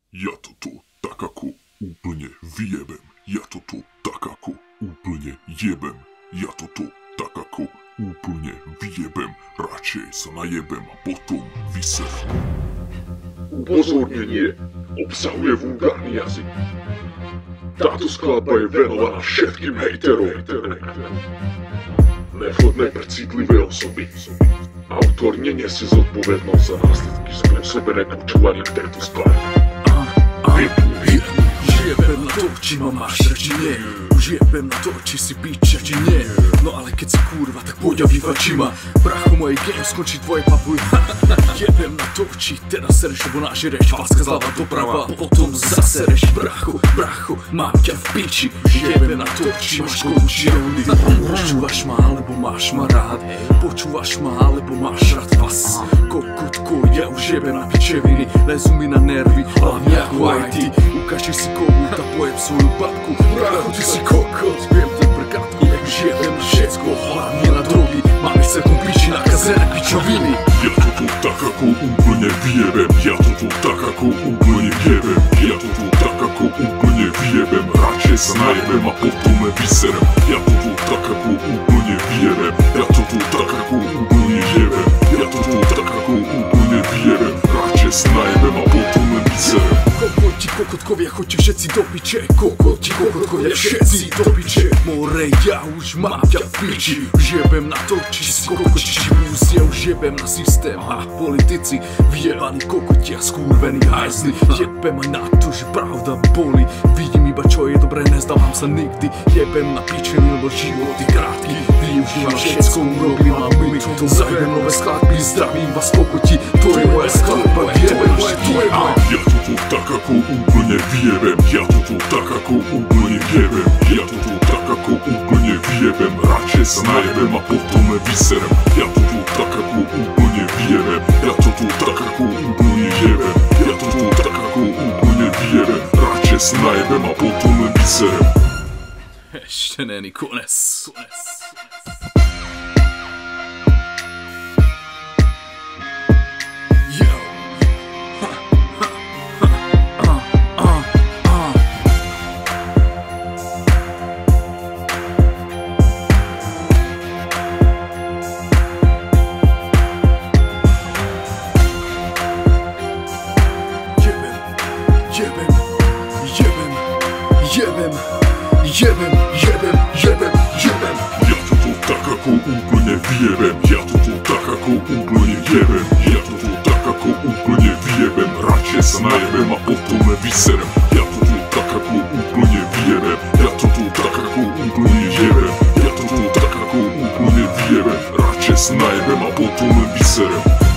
Ja to tu tak ako úplne vyjebem. Ja to tu tak ako úplne jebem. Ja to tu tak ako úplne vyjebem. Radšej sa najebem a potom vyserem. Upozornenie, obsahuje vulgárny jazyk. Táto skladba je venovaná všetkým hejterom. Nevhodné pre citlivé osoby. Autor neniesie zodpovednosť za následky spôsobené počúvaním tejto skladby. Jebem na to, či ma máš, či nie. Už jebem na to, či si piča, či nie. No ale keď si kurva, tak poď a vyvači ma. Bracho, moje game skončí tvoje papuj. Jebem na to, či teda sereš, lebo nažereš. Páska zľava doprava, potom zasereš. Bracho, mám ťa v piči. Jebem na to, či máš škodu, či rondy. Počúvaš ma, alebo máš ma rád. Počúvaš ma, alebo máš rád pas. Kokotko, ja už jebem na pičeviny. Lezu mi na nervy, hlavne ako aj ty. Ukáži si komu, tá pojem svoju babku. Bracho, ty si kokot, viem ten brkátku. Ja už jebem na všetko, hlavne na drogy. Máme v celkom piči nakazené pičoviny. Ja to tu tak ako úplne vyjebem. Ja to tu tak ako úplne jebem. Ja to tu tak ako úplne vyjebem. Radšej sa najebem a potom vyserem. Ja to tu tak ako úplne vyjebem. Ja to tu tak ako úplne jebem. Ja to tu tak ako úplne vyjebem. Radšej sa najebem a potom vyserem. Kokoti, kokotkovia, choďte všetci do piče. Kokoti, kokotkovia, všetci do piče. More, ja už mám ťa v piči. Už jebem na to, či si kokoti, či blues. Ja už jebem na systém a politici. Vyjebaní kokoti a skurvení hajzli. Jebem aj na to, že pravda boli. Vidím iba čo je dobré, nezdávam sa nikdy. Jebem na pičenu, lebo život je krátky. Využívam všetko, urobím a my zajebem nové skladby, zdravím vás kokoti. To je moja skladba, jebem, že to je moja. Ja to tu tak ako úplne vyjebem. Ja to tu tak ako úplne jebem. Ja to tu tak ako úplne vyjebem. Radšej sa najebem a potom vyserem. Ja to tu tak ako úplne vyjebem. Ja to tu tak ako úplne jebem. Ja to tu tak ako úplne vyjebem. Radšej sa najebem a potom vyserem. Ešte není konec. Jebem. Ja to tu tak ako úplne vyjebem. Ja to tu tak ako úplne jebem. Ja to tu tak ako úplne vyjebem. Radšej sa najebem a potom vyserem. Ja to tu tak ako úplne vyjebem. Ja to tu tak ako úplne jebem. Ja to tu tak ako úplne vyjebem. Radšej sa najebem a potom vyserem.